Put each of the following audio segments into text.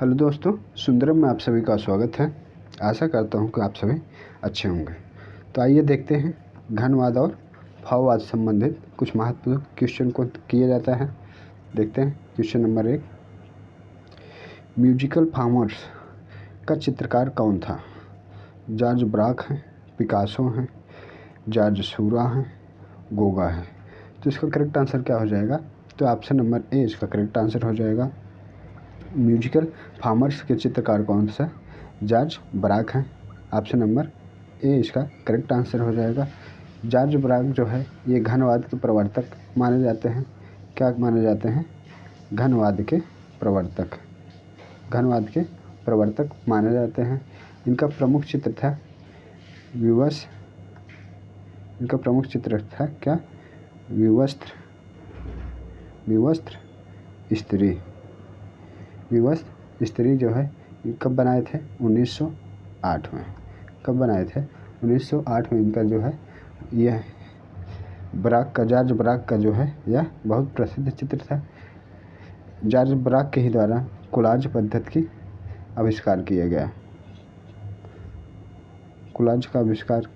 Hello दोस्तों, सुंदरम में आप सभी का स्वागत है। आशा करता हूँ कि आप सभी अच्छे होंगे। तो आइए देखते हैं घनवाद और भाववाद संबंधित कुछ महत्वपूर्ण क्वेश्चन को किया जाता है। देखते हैं क्वेश्चन नंबर 1। म्यूजिकल फार्मर्स का चित्रकार कौन था? जॉर्ज ब्राक है, पिकासो हैं, जॉर्ज सूरा हैं, गोगा है। तो इसका करेक्ट आंसर क्या हो जाएगा? तो ऑप्शन नंबर ए इसका करेक्ट आंसर हो जाएगा। म्यूजिकल फार्मर्स के चित्रकार कौन सा? जॉर्ज ब्राक हैं। ऑप्शन नंबर ए इसका करेक्ट आंसर हो जाएगा। जॉर्ज ब्राक जो है ये घनवाद के प्रवर्तक माने जाते हैं। क्या माने जाते हैं? घनवाद के प्रवर्तक। घनवाद के प्रवर्तक माने जाते हैं। इनका प्रमुख चित्र था विवश। इनका प्रमुख चित्र था क्या? विवस्त्र स्त्री। विवस्त्र स्त्री जो है कब बनाए थे? 1908 में। कब बनाए थे? 1908 में। इनका जो है यह जॉर्ज ब्राक का जो है यह बहुत प्रसिद्ध चित्र था। जॉर्ज ब्राक के ही द्वारा कोलाज पद्धति की आविष्कार किया गया। कोलाज का आविष्कार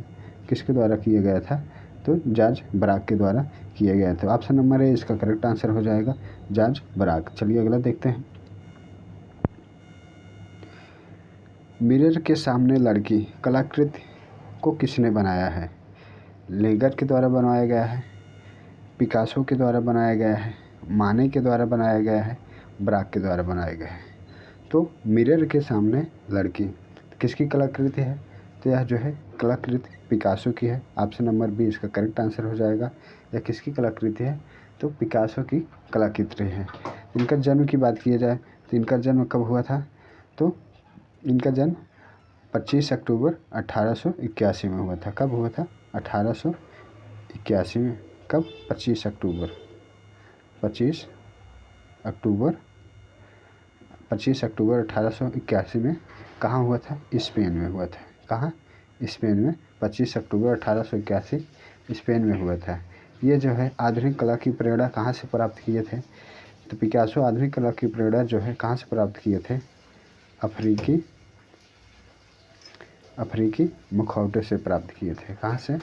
किसके द्वारा किया गया था? तो जॉर्ज ब्राक के द्वारा किया गया था। ऑप्शन नंबर ए इसका करेक्ट आंसर हो जाएगा, जॉर्ज ब्राक। चलिए अगला देखते हैं। मिरर के सामने लड़की कलाकृति को किसने बनाया है? लेगर के द्वारा बनाया गया है, पिकासो के द्वारा बनाया गया है, माने के द्वारा बनाया गया है, ब्राक के द्वारा बनाया गया है। तो मिरर के सामने लड़की किसकी कलाकृति है? तो यह जो है कलाकृति पिकासो की है। ऑप्शन नंबर बी इसका करेक्ट आंसर हो जाएगा। यह किसकी कलाकृति है? तो पिकासो की कलाकृति है। इनका जन्म की बात की जाए तो इनका जन्म कब हुआ था? तो इनका जन्म 25 अक्टूबर 1881 में हुआ था। कब हुआ था? 1881 में। कब? 25 अक्टूबर 1881 में। कहाँ हुआ था? स्पेन में हुआ था। कहाँ? स्पेन में। 25 अक्टूबर 1881 स्पेन में हुआ था। ये जो है आधुनिक कला की प्रेरणा कहाँ से प्राप्त किए थे? तो पिकासो आधुनिक कला की प्रेरणा जो है कहाँ से प्राप्त किए थे? अफ्रीकी मुखौटे से प्राप्त किए थे। कहाँ से?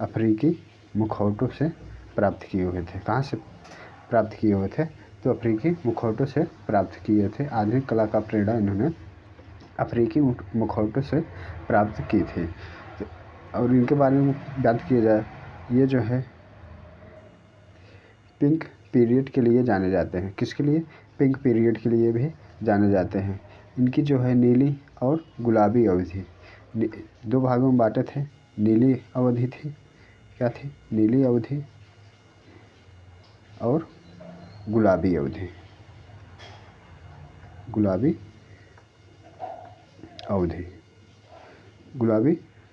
अफ्रीकी मुखौटों से प्राप्त किए हुए थे। कहाँ से प्राप्त किए हुए थे? तो अफ्रीकी मुखौटों से प्राप्त किए थे। आधुनिक कला का प्रेरणा इन्होंने अफ्रीकी मुखौटों से प्राप्त की थी। और इनके बारे में बात किया जाए, ये जो है पिंक पीरियड के लिए जाने जाते हैं। किसके लिए? पिंक पीरियड के लिए भी जाने जाते हैं। इनकी जो है नीली और गुलाबी अवधि, दो भागों में बांटे थे। नीली अवधि थी। क्या थी? नीली अवधि और गुलाबी अवधि। गुलाबी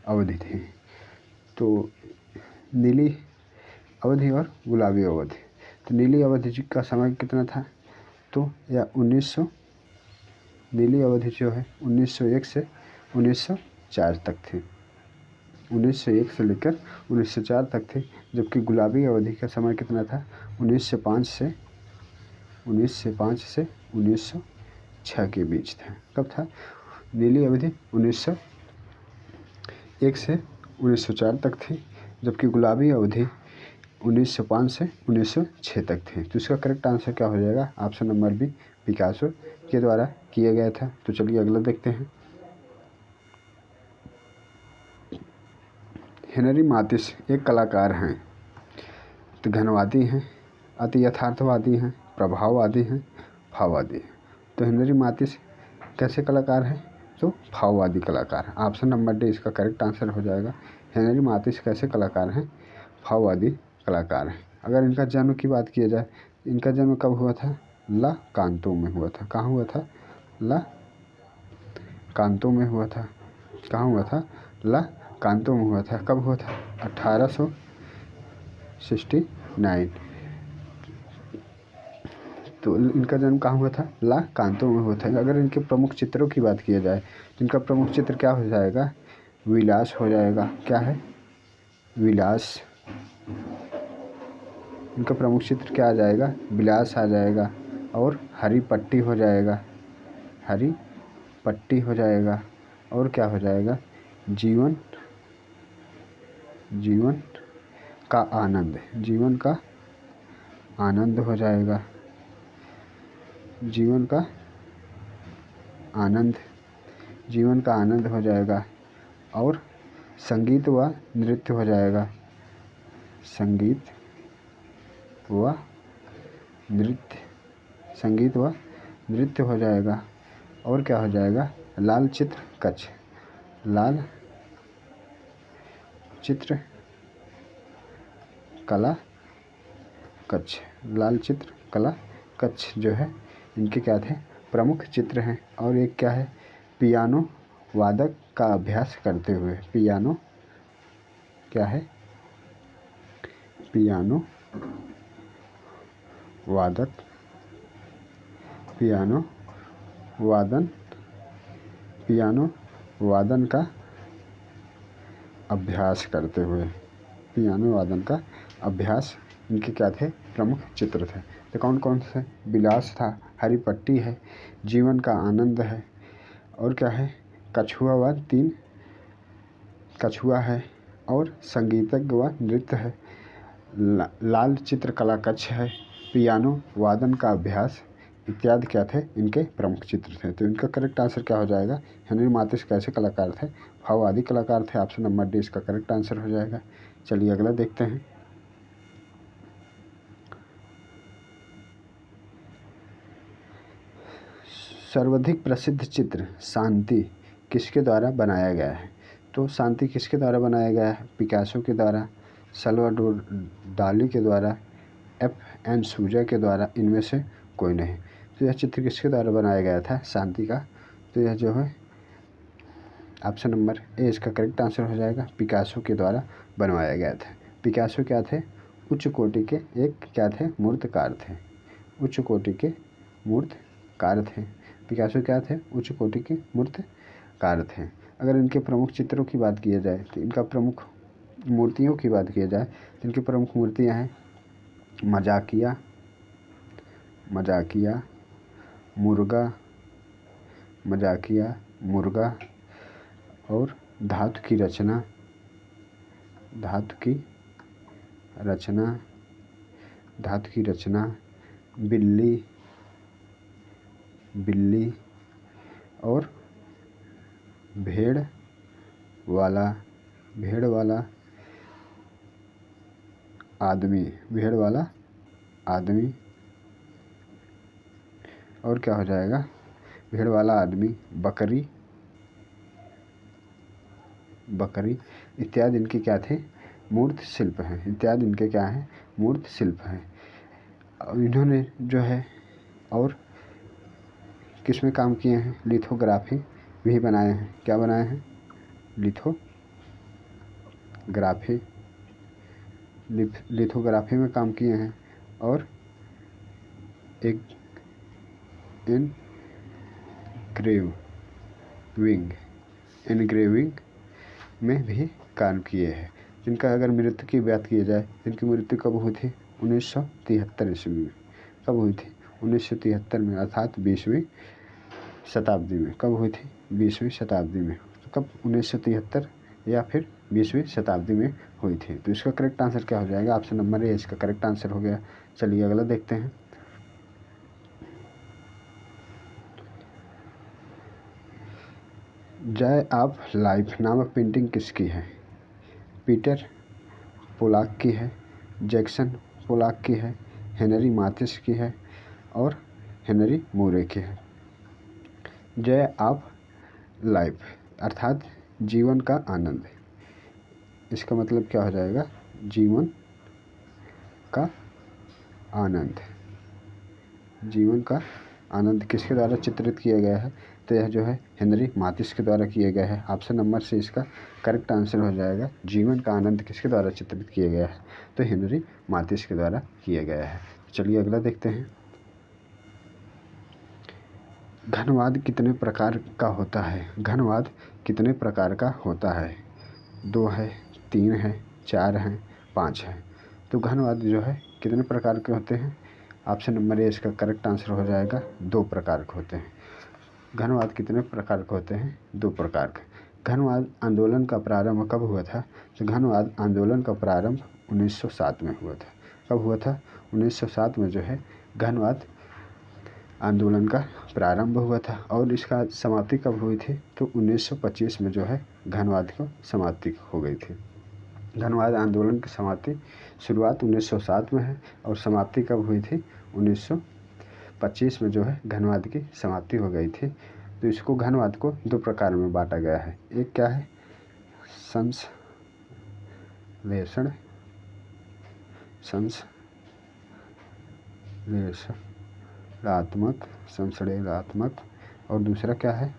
अवधि थी। तो नीली अवधि और गुलाबी अवधि। तो नीली अवधि का समय कितना था? तो यह नीली अवधि जो है 1901 से 1904 तक थी। 1901 से लेकर 1904 तक थी। जबकि गुलाबी अवधि का समय कितना था? 1905 से 1906 के बीच था। कब था? नीली अवधि 1901 से 1904 तक थी, जबकि गुलाबी अवधि 1905 से 1906 तक थी। तो इसका करेक्ट आंसर क्या हो जाएगा? ऑप्शन नंबर बी पिकासो के द्वारा किया गया था। तो चलिए अगला देखते हैं। हेनरी मातिस एक कलाकार हैं। तो घनवादी हैं, अति यथार्थवादी हैं, प्रभाववादी हैं, भाववादी हैं। तो हेनरी मातिस कैसे कलाकार हैं? तो भाववादी कलाकार हैं। ऑप्शन नंबर डी इसका करेक्ट आंसर हो जाएगा। हेनरी मातिस कैसे कलाकार हैं? भाववादी कलाकार हैं। अगर इनका जन्म की बात की जाए, इनका जन्म कब हुआ था? ला कांतो में हुआ था। कहाँ हुआ था? ला कांतो में हुआ था। कहाँ हुआ था? ला कांतो में हुआ था। कब हुआ था? 1869। तो इनका जन्म कहाँ हुआ था? ला कांतो में हुआ था। अगर इनके प्रमुख चित्रों की बात किया जाए तो इनका प्रमुख चित्र क्या हो जाएगा? विलास हो जाएगा। क्या है? विलास। इनका प्रमुख चित्र क्या आ जाएगा? विलास आ जाएगा। और हरी पट्टी हो जाएगा। हरी पट्टी हो जाएगा। और क्या हो जाएगा, जीवन का आनंद, जीवन का आनंद हो जाएगा, जीवन का आनंद, जीवन का आनंद हो जाएगा। और संगीत व नृत्य हो जाएगा, संगीत व नृत्य, संगीत व नृत्य हो जाएगा। और क्या हो जाएगा, लाल चित्र कच्छ, लाल चित्र कला कच्छ, लाल चित्र कला कच्छ जो है इनके क्या थे, प्रमुख चित्र हैं। और एक क्या है, पियानो वादक का अभ्यास करते हुए, पियानो क्या है, पियानो वादक, पियानो वादन, पियानो वादन का अभ्यास करते हुए, पियानो वादन का अभ्यास, इनके क्या थे, प्रमुख चित्र थे। तो कौन कौन से, विलास था, हरी पट्टी है, जीवन का आनंद है, और क्या है, कछुआवाद 3 कछुआ है, और संगीतज्ञ व नृत्य है, लाल चित्रकला कच्छ है, पियानो वादन का अभ्यास इत्यादि क्या थे, इनके प्रमुख चित्र थे। तो इनका करेक्ट आंसर क्या हो जाएगा, हेनरी माथिस कैसे कलाकार थे, भाववादी कलाकार थे। ऑप्शन नंबर डी इसका करेक्ट आंसर हो जाएगा। चलिए अगला देखते हैं। सर्वाधिक प्रसिद्ध चित्र शांति किसके द्वारा बनाया गया है। तो शांति किसके द्वारा बनाया गया है, पिकासो के द्वारा, सल्वाडोर डाली के द्वारा, एफ.एन. सूजा के द्वारा, इनमें से कोई नहीं। तो यह चित्र किसके द्वारा बनाया गया था, शांति का। तो यह जो है ऑप्शन नंबर ए इसका करेक्ट आंसर हो जाएगा, पिकासो के द्वारा बनवाया गया था। पिकासो क्या थे, उच्च कोटि के एक क्या थे, मूर्तिकार थे, उच्च कोटि के मूर्तिकार थे। पिकासो क्या थे, उच्च कोटि के मूर्तिकार थे। अगर इनके प्रमुख चित्रों की बात की जाए, तो इनका प्रमुख मूर्तियों की बात की जाए, तो इनकी प्रमुख मूर्तियाँ हैं मजाकिया, मजाकिया, मुर्गा, मजाकिया, मुर्गा, और धातु की रचना, धातु की रचना, धातु की रचना, बिल्ली, बिल्ली, और भेड़ वाला, भेड़ वाला आदमी, भेड़ वाला आदमी। और क्या हो जाएगा, भेड़ वाला आदमी, बकरी, बकरी इत्यादि इनके क्या थे, मूर्त शिल्प हैं, इत्यादि इनके क्या हैं, मूर्त शिल्प हैं। इन्होंने जो है और किस में काम किए हैं, लिथोग्राफी भी बनाए हैं। क्या बनाए हैं, लिथोग्राफी, लिथोग्राफी में काम किए हैं। और एक एनग्रेविंग में भी काम किए हैं। जिनका अगर मृत्यु की बात की जाए, इनकी मृत्यु कब हुई थी, 1973 ईस्वी में। कब हुई थी, 1973 में, अर्थात 20वीं शताब्दी में। कब हुई थी, 20वीं शताब्दी में। तो कब, 1973 या फिर 20वीं शताब्दी में हुई थी। तो इसका करेक्ट आंसर क्या हो जाएगा, ऑप्शन नंबर ए इसका करेक्ट आंसर हो गया। चलिए अगला देखते हैं। जय ऑफ लाइफ नामक पेंटिंग किसकी है, पीटर पोलाक की है, जैक्सन पोलाक की है, हेनरी माथिस की है, और हेनरी मूरे की है। जय ऑफ लाइफ अर्थात जीवन का आनंद, इसका मतलब क्या हो जाएगा, जीवन का आनंद, जीवन का आनंद किसके द्वारा चित्रित किया गया है। तो यह जो है हेनरी माथिस के द्वारा किया गया है। ऑप्शन नंबर से इसका करेक्ट आंसर हो जाएगा, जीवन का आनंद किसके द्वारा चित्रित किया गया है, तो हेनरी माथिस के द्वारा किया गया है। चलिए अगला देखते हैं। घनवाद कितने प्रकार का होता है, घनवाद कितने प्रकार का होता है, 2 है, 3 है, 4 है, 5 है। तो घनवाद जो है कितने प्रकार के होते हैं, ऑप्शन नंबर ए इसका करेक्ट आंसर हो जाएगा, 2 प्रकार के होते हैं। घनवाद कितने प्रकार के होते हैं? 2 प्रकार के। घनवाद आंदोलन का प्रारंभ कब हुआ था? तो घनवाद आंदोलन का प्रारंभ 1907 में हुआ था। कब हुआ था? 1907 में जो है घनवाद आंदोलन का प्रारंभ हुआ था। और इसका समाप्ति कब हुई थी? तो 1925 में जो है घनवाद की समाप्ति हो गई थी। घनवाद आंदोलन की समाप्ति शुरुआत 1907 में है और समाप्ति कब हुई थी? 1925 में जो है घनवाद की समाप्ति हो गई थी। तो इसको घनवाद को 2 प्रकार में बांटा गया है। एक क्या है? संश्लेषणात्मक और दूसरा क्या है?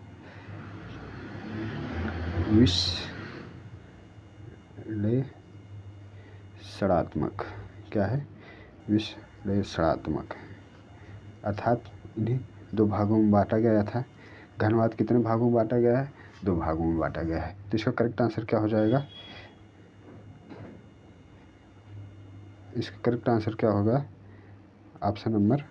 विश्लेषणात्मक। क्या है? विश्लेषणात्मक। अर्थात इन्हीं 2 भागों में बांटा गया था। घनवाद कितने भागों में बांटा गया है? 2 भागों में बांटा गया है। तो इसका करेक्ट आंसर क्या हो जाएगा? इसका करेक्ट आंसर क्या होगा? ऑप्शन नंबर,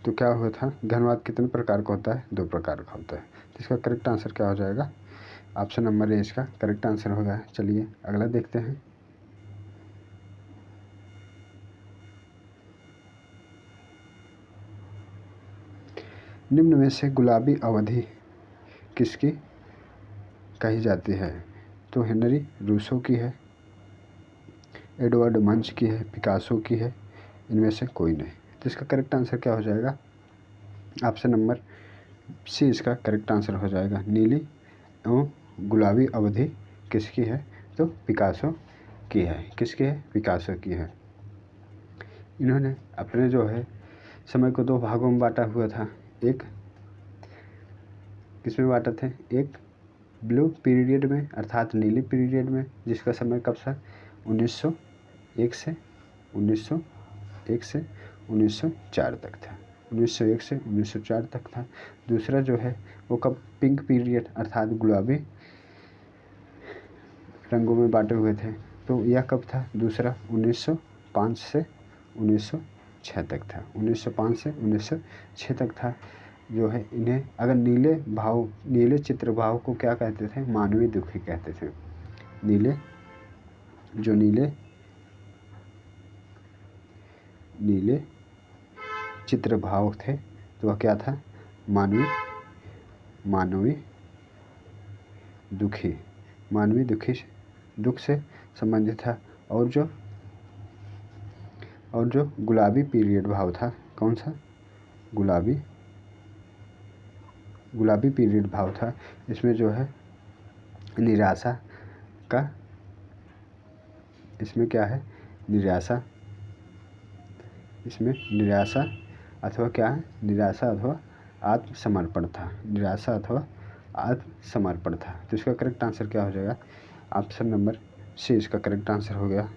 तो क्या हुआ था? घनवाद कितने प्रकार का होता है? 2 प्रकार का होता है। तो इसका करेक्ट आंसर क्या हो जाएगा? ऑप्शन नंबर ए इसका करेक्ट आंसर होगा। चलिए अगला देखते हैं। निम्न में से गुलाबी अवधि किसकी कही जाती है? तो हेनरी रूसो की है, एडवर्ड मंच की है, पिकासो की है, इनमें से कोई नहीं। तो इसका करेक्ट आंसर क्या हो जाएगा? ऑप्शन नंबर सी इसका करेक्ट आंसर हो जाएगा। नीली एवं गुलाबी अवधि किसकी है? तो पिकासो की है। किसकी है? पिकासो की है। इन्होंने अपने जो है समय को 2 भागों में बांटा हुआ था। एक किसमें बांटा थे? एक ब्लू पीरियड में अर्थात नीली पीरियड में, जिसका समय कब था? 1901 से 1904 तक था। 1901 से 1904 तक था। दूसरा जो है वो कब? पिंक पीरियड अर्थात गुलाबी रंगों में बांटे हुए थे। तो यह कब था? दूसरा 1905 से 1906 तक था। 1905 से 1906 तक था। जो है इन्हें अगर नीले चित्र भाव को क्या कहते थे? मानवीय दुखी कहते थे। नीले चित्र भाव थे तो वह क्या था? मानवीय दुखी दुख से संबंधित था। और जो गुलाबी पीरियड भाव था, कौन सा? गुलाबी पीरियड भाव था। इसमें जो है इसमें क्या है? इसमें निराशा अथवा क्या है? निराशा अथवा आत्मसमर्पण था। तो इसका करेक्ट आंसर क्या हो जाएगा? ऑप्शन नंबर सी इसका करेक्ट आंसर हो गया।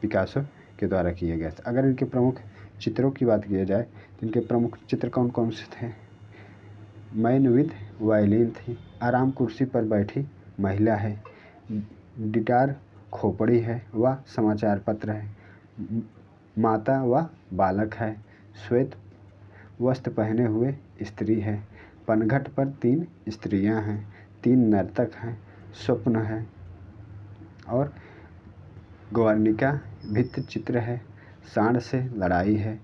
पिकासो के द्वारा किया गया था। अगर इनके प्रमुख चित्रों की बात की जाए तो इनके प्रमुख चित्र कौन कौन से थे? मैन विद वायलिन थी, आराम कुर्सी पर बैठी महिला है, गिटार खोपड़ी है व समाचार पत्र है, माता व बालक है, श्वेत वस्त्र पहने हुए स्त्री है, पनघट पर 3 स्त्रियां हैं, 3 नर्तक हैं, स्वप्न है और गवर्णिका भित्ति चित्र है, सांड से लड़ाई है,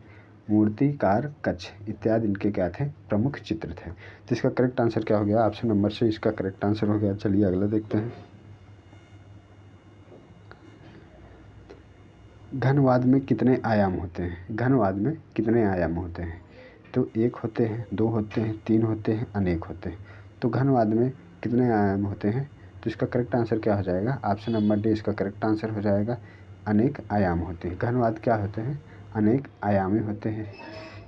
मूर्तिकार कच्छ इत्यादि इनके क्या थे? प्रमुख चित्र थे। तो इसका करेक्ट आंसर क्या हो गया? ऑप्शन नंबर से इसका करेक्ट आंसर हो गया। चलिए अगला देखते हैं। घनवाद में कितने आयाम होते हैं? घनवाद में कितने आयाम होते हैं? तो 1 होते हैं, 2 होते हैं, 3 होते हैं, अनेक होते हैं। तो घनवाद में कितने आयाम होते हैं? तो इसका करेक्ट आंसर क्या हो जाएगा? ऑप्शन नंबर डी इसका करेक्ट आंसर हो जाएगा। अनेक आयाम होते हैं। घनवाद क्या होते हैं? अनेक आयामी होते हैं।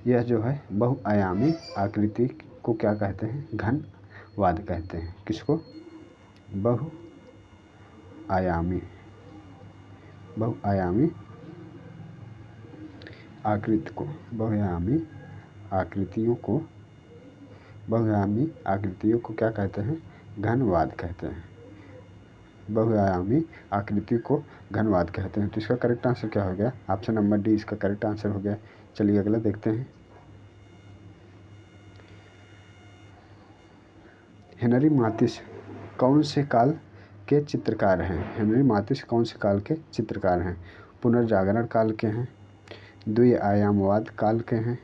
यह जो है बहुआयामी आकृति को क्या कहते हैं? घनवाद कहते हैं। किसको? बहुआयामी आकृतियों को क्या कहते हैं? घनवाद कहते हैं। बहुआयामी आकृति को घनवाद कहते हैं। तो इसका करेक्ट आंसर क्या हो गया? ऑप्शन नंबर डी इसका करेक्ट आंसर हो गया। चलिए अगला देखते हैं। हेनरी मातिस कौन से काल के चित्रकार हैं? हेनरी मातिस कौन से काल के चित्रकार हैं? पुनर्जागरण काल के हैं, द्विआयामवाद काल के हैं,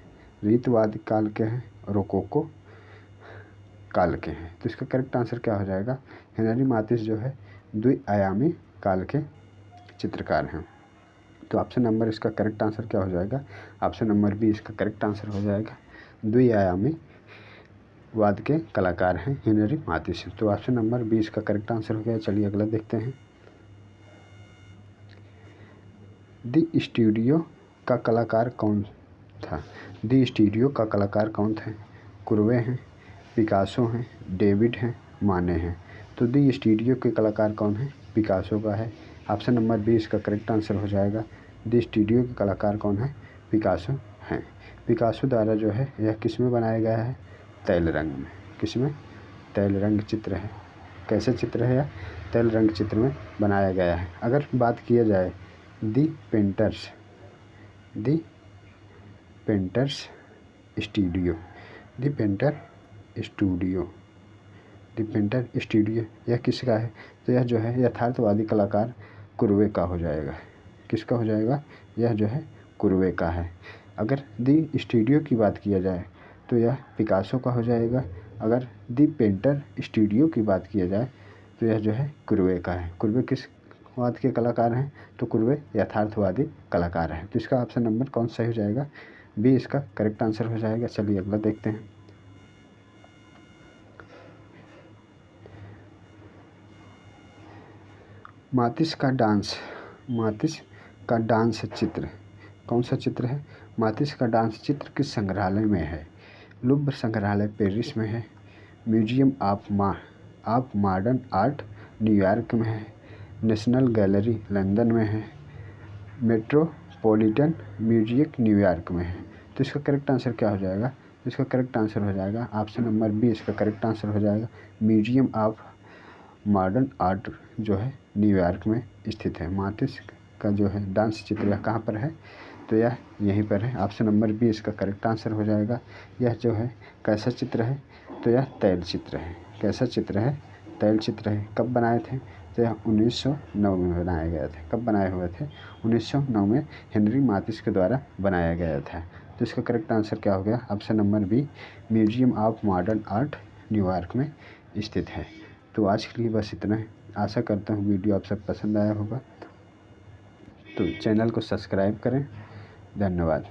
रीतवाद काल के हैं, रोकोको काल के हैं। तो इसका करेक्ट आंसर क्या हो जाएगा? हेनरी मातिस जो है द्विआयामी काल के चित्रकार हैं। तो ऑप्शन नंबर इसका करेक्ट आंसर क्या हो जाएगा? ऑप्शन नंबर बी इसका करेक्ट आंसर हो जाएगा। द्विआयामी वाद के कलाकार हैं हेनरी मातिस। तो ऑप्शन नंबर बी इसका करेक्ट आंसर हो गया। चलिए अगला देखते हैं। दी स्टूडियो का कलाकार कौन था? दी स्टूडियो का कलाकार कौन थे? कुरवे हैं, पिकासो हैं, डेविड हैं, माने हैं। तो दी स्टूडियो के कलाकार कौन है? पिकासो का है। ऑप्शन नंबर बी इसका करेक्ट आंसर हो जाएगा। दी स्टूडियो के कलाकार कौन है? पिकासो हैं। पिकासो द्वारा जो है यह किस में बनाया गया है? तैल रंग में। किस में? तैल रंग चित्र है। कैसे चित्र है? यह तैल रंग चित्र में बनाया गया है। अगर बात किया जाए दी पेंटर्स स्टूडियो, दी पेंटर स्टूडियो यह किसका है? तो यह जो है यथार्थवादी कलाकार कुरवे का हो जाएगा। किसका हो जाएगा? यह जो है कुरवे का है। अगर दी स्टूडियो की बात किया जाए तो यह पिकासो का हो जाएगा। अगर दी पेंटर स्टूडियो की बात किया जाए तो यह जो है कुरवे का है। कुरवे किस वाद के कलाकार हैं? तो कुरवे यथार्थवादी कलाकार हैं। तो इसका ऑप्शन नंबर कौन सा हो जाएगा? बी इसका करेक्ट आंसर हो जाएगा। चलिए अगला देखते हैं। मातिस का डांस चित्र कौन सा चित्र है? मातिस का डांस चित्र किस संग्रहालय में है? लुव्र संग्रहालय पेरिस में है, museum of modern art New York में है, नेशनल गैलरी लंदन में है, मेट्रोपॉलिटन म्यूजियम न्यूयॉर्क में है। तो इसका करेक्ट आंसर क्या हो जाएगा? इसका करेक्ट आंसर हो जाएगा ऑप्शन नंबर बी इसका करेक्ट आंसर हो जाएगा। म्यूजियम ऑफ मॉडर्न आर्ट जो है न्यूयॉर्क में स्थित है। मातिस का जो है डांस चित्र यह कहाँ पर है? तो यह यहीं पर है। ऑप्शन नंबर बी इसका करेक्ट आंसर हो जाएगा। यह जो है कैसा चित्र है? तो यह तैल चित्र है। कैसा चित्र है? तैल चित्र है। कब बनाए थे? तो यह 1909 में बनाया गया था। कब बनाए हुए थे? 1909 में हेनरी मातिस के द्वारा बनाया गया था। तो इसका करेक्ट आंसर क्या हो गया? Option number B museum of modern art New York में स्थित है। तो आज के लिए बस इतना है। आशा करता हूँ वीडियो आप सब पसंद आया होगा। तो चैनल को सब्सक्राइब करें। धन्यवाद।